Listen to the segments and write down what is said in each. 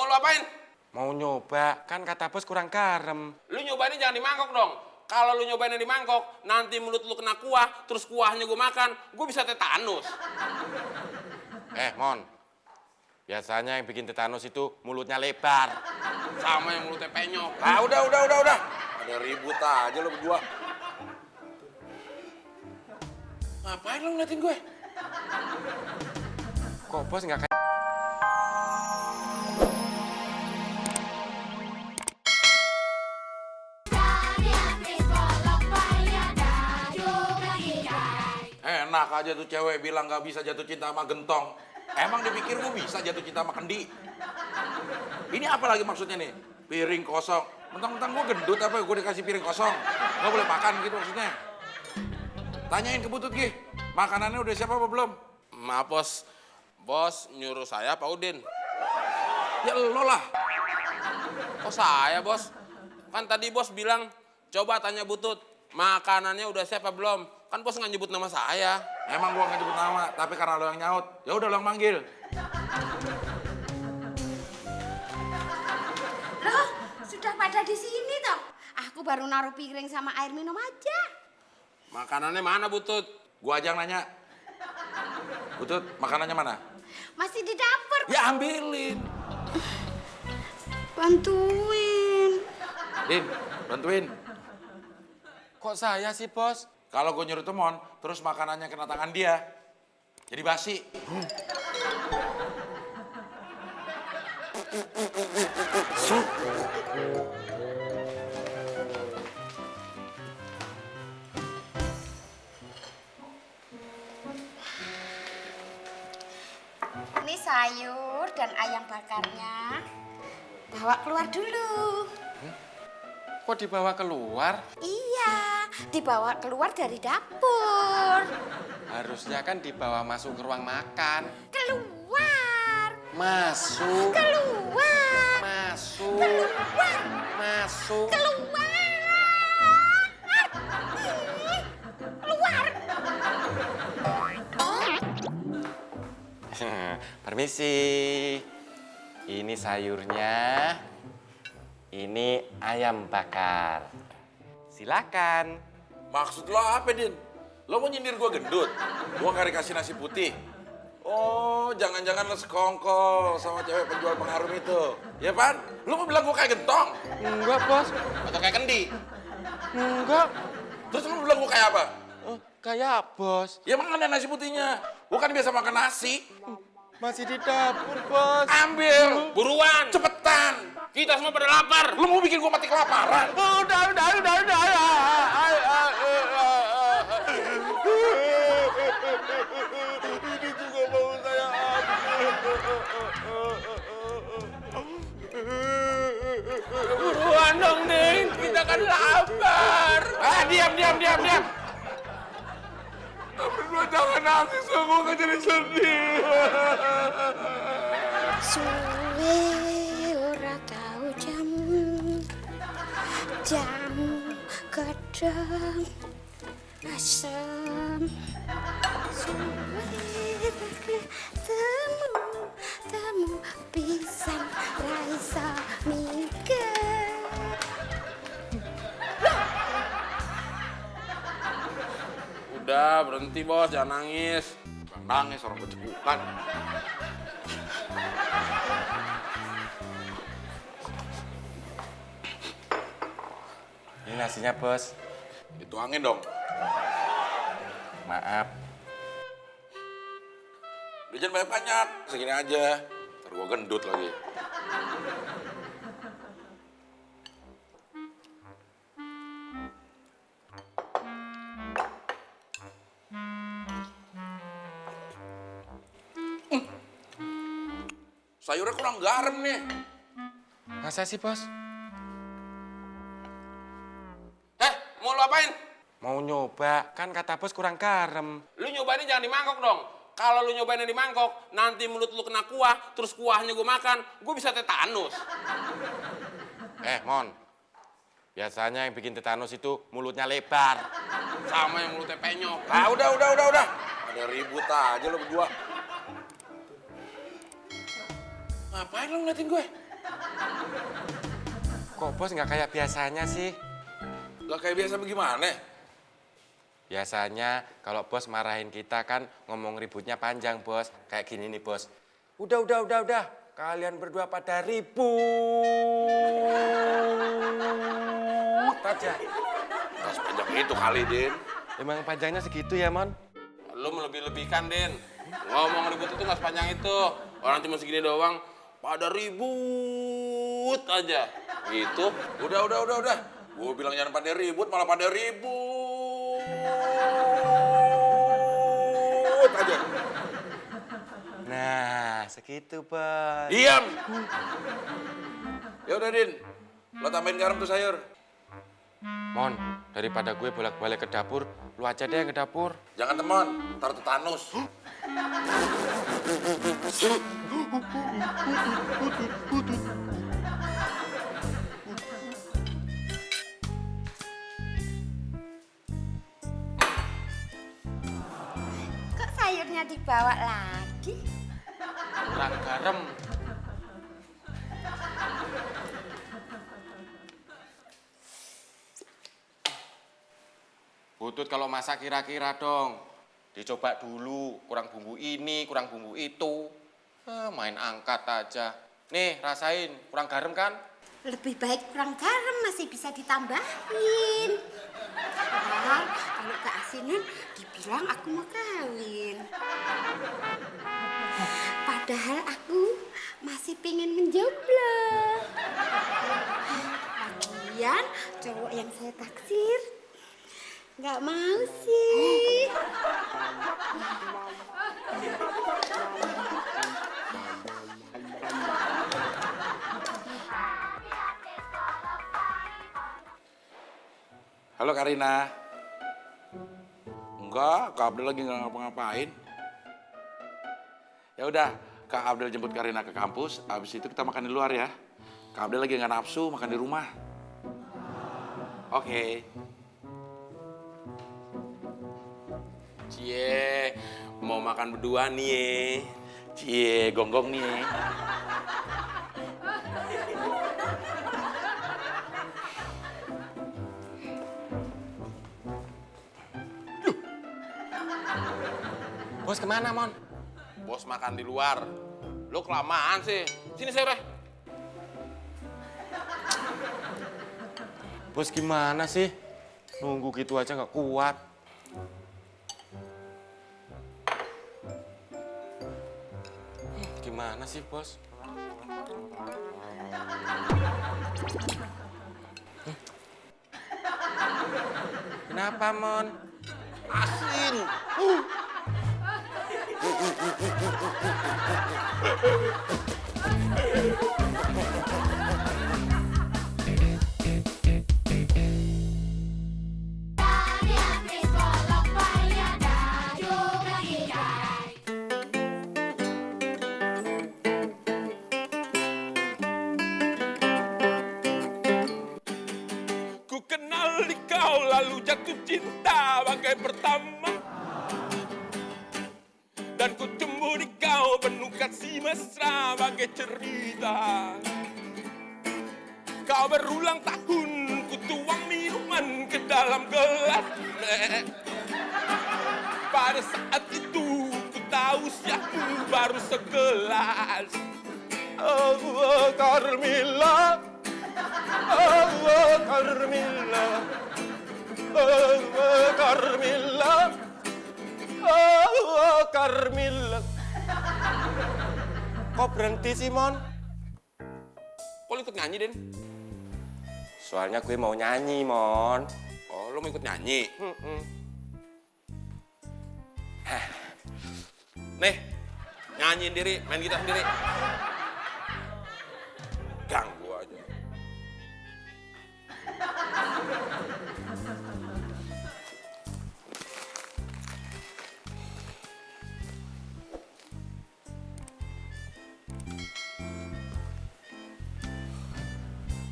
mau lu apain? Mau nyoba, kan kata bos kurang garam. Lu nyobainnya jangan di mangkok dong. Kalau lu nyobainnya di mangkok, nanti mulut lu kena kuah, terus kuahnya gue makan, gue bisa tetanus. Mon, biasanya yang bikin tetanus itu mulutnya lebar. Sama yang mulutnya penyok. Ah, udah. Ada ribut aja lo berdua. Ngapain lo ngeliatin gue? Kok bos nggak kayak... Enak aja tuh cewek bilang gak bisa jatuh cinta sama gentong. Emang dipikir gue bisa jatuh cinta sama kendi? Ini apa lagi maksudnya nih? Piring kosong. Mentang-mentang gue gendut apa gue dikasih piring kosong? Gak boleh makan gitu maksudnya? Tanyain ke Butut Gih, makanannya udah siapa apa belum? Maaf bos, bos nyuruh saya Pak Udin. Ya lo lah. Kok saya bos? Kan tadi bos bilang, coba tanya Butut, makanannya udah siap apa belum? Kan bos nggak nyebut nama saya. Emang gue gak nyebut nama, tapi karena lo yang nyaut. Ya udah lo yang manggil. Loh, sudah pada di sini toh? Aku baru naruh piring sama air minum aja. Makanannya mana Butut? Gue aja yang nanya. Butut, makanannya mana? Masih di dapur. Ya ambilin. Bantuin. Din, bantuin. Kok saya sih bos? Kalau gue nyuruh Temon, terus makanannya kena tangan dia, jadi basi. Ini sayur dan ayam bakarnya. Bawa keluar dulu. Kok dibawa keluar? Iya, dibawa keluar dari dapur. Harusnya kan dibawa masuk ke ruang makan. Keluar. Masuk. Keluar. Masuk. Keluar. Masuk. Keluar. Keluar. Permisi. Ini sayurnya. Ini ayam bakar. Silakan. Maksud lo apa, Din? Lo mau nyindir gue gendut? Gue gak dikasih nasi putih. Oh, jangan-jangan lo sekongkol sama cewek penjual pengharum itu. Ya, Pan? Lo mau bilang gue kayak gentong? Enggak, bos. Atau kayak kendi? Enggak. Terus lo bilang gue kayak apa? Kayak bos. Ya emang ada nasi putihnya. Gue kan biasa makan nasi. Masih di dapur, bos. Ambil. Buruan, Cepetan. kita semua pada lapar. Lo mau bikin gue mati kelaparan? Udah. Ini juga mau saya Buruan dong, Ning. Kita kan lapar. Ah, diam. Berdua jangan nangis, gue gak jadi sedih. Suwe ora tau jamu kadang asam. Suwe temu pisang raisa mikir. Udah, berhenti bos, jangan nangis. Nangis orang kecekukan. Ini nasinya, bos. Dituangin dong. Maaf. Udah jangan banyak-banyak. Segini aja. Ntar gue gendut lagi. Sayurnya kurang garam nih. Masa sih, bos? Mau lu apain? Mau nyoba, kan kata bos kurang garam. Lu nyobainnya jangan di mangkok dong. Kalau lu nyobainnya di mangkok, nanti mulut lu kena kuah, terus kuahnya gue makan, gue bisa tetanus. Mon. Biasanya yang bikin tetanus itu mulutnya lebar. Sama yang mulutnya penyok. Ah, udah. Ada ribut aja lo berdua. Ngapain lo ngeliatin gue? Kok bos nggak kayak biasanya sih? Gak kayak biasa bagaimana? Biasanya kalau bos marahin kita kan ngomong ributnya panjang bos. Kayak gini nih bos. Udah. Kalian berdua pada ribut aja. Gak sepanjang itu kali, Din. Emang panjangnya segitu ya, Mon? Lu melebih-lebihkan, Den. Ngomong ribut itu nggak sepanjang itu. Orang cuma segini doang, pada ribut aja. Gitu. Udah. Gue bilang jangan pada ribut, malah pada ribut aja. Nah, segitu, bos. Diam. Ya udah, Din. Lo tambahin garam tuh sayur. Mon, daripada gue bolak-balik ke dapur, lu aja deh yang ke dapur. Jangan teman, ntar tetanus. Kok sayurnya dibawa lagi? Kurang garam. Butut kalau masak kira-kira dong. Dicoba dulu, kurang bumbu ini, kurang bumbu itu. Main angkat aja. Nih, rasain, kurang garam kan? Lebih baik kurang garam, masih bisa ditambahin. Ntar kalau keasinan dibilang aku mau kawin. Padahal aku masih pengen menjomblo. Lagian cowok yang saya taksir nggak mau sih. Halo Karina. Enggak, Kak Abdel lagi nggak ngapa-ngapain. Ya udah, Kak Abdel jemput Karina ke kampus. Abis itu kita makan di luar ya. Kak Abdel lagi nggak nafsu makan di rumah. Oke. Cie, mau makan berdua nih. Cie, gonggong nih. Bos kemana, Mon? Bos makan di luar. Lu kelamaan sih. Sini saya, Reh. Bos gimana sih? Nunggu gitu aja nggak kuat. Gimana sih, bos? Kenapa, Mon? Asin. Ku kenal di kau lalu jatuh cinta bagai pertama. Dan ku tumbuh di kau penuh kasih mesra bagai cerita. Kau berulang tahun ku tuang minuman ke dalam gelas. Pada saat itu ku tahu usiaku baru segelas. Oh, Carmilla. Oh, Carmilla. Oh, Carmilla. Oh, Carmilla. Kok berhenti sih, Mon? Kok lu ikut nyanyi, Den? Soalnya gue mau nyanyi, Mon. Oh, lu mau ikut nyanyi? Nih, nyanyiin diri, main gitar sendiri. Ganggu aja.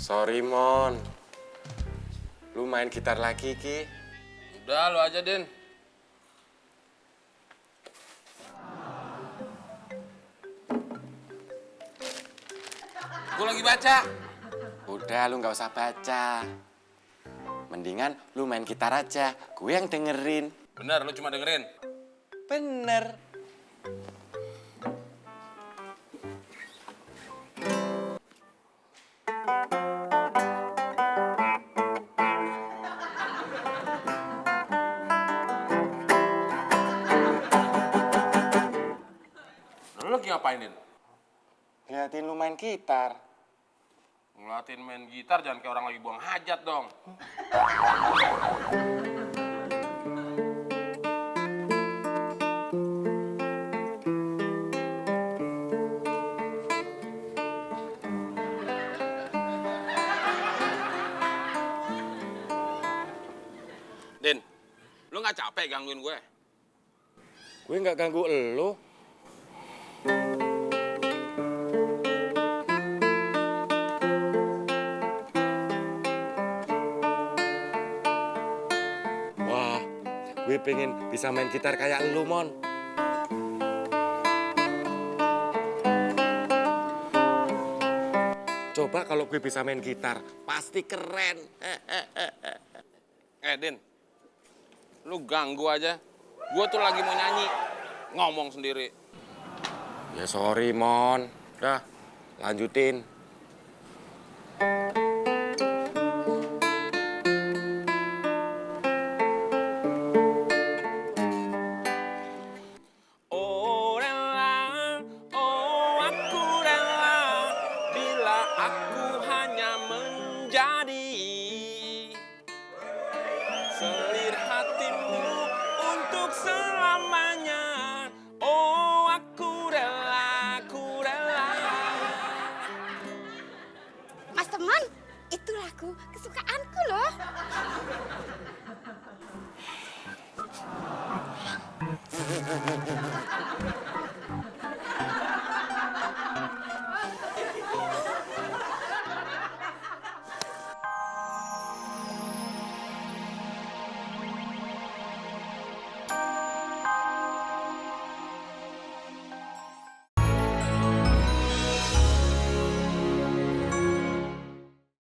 Sorry, Mon. Lu main gitar lagi, Ki. Udah, lu aja, Den. Gue lagi baca. Udah, lu nggak usah baca. Mendingan lu main gitar aja, gue yang dengerin. Bener, lu cuma dengerin. Bener. Nah, lu lagi ngapainin? Liatin lu main gitar. Ngeliatin main gitar jangan kayak orang lagi buang hajat dong. Din, lu nggak capek gangguin gue? Gue nggak ganggu elu. Wah, gue pengen bisa main gitar kayak elu, Mon. Coba kalau gue bisa main gitar, pasti keren. Din, lu ganggu aja. Gue tuh lagi mau nyanyi, ngomong sendiri. Ya sorry, Mon. Dah, lanjutin. Oh rela, oh aku rela, bila aku hanya menjadi selir hatimu untuk selamanya. Oh aku rela, aku rela. Mas Teman, itu lagu kesukaanku loh.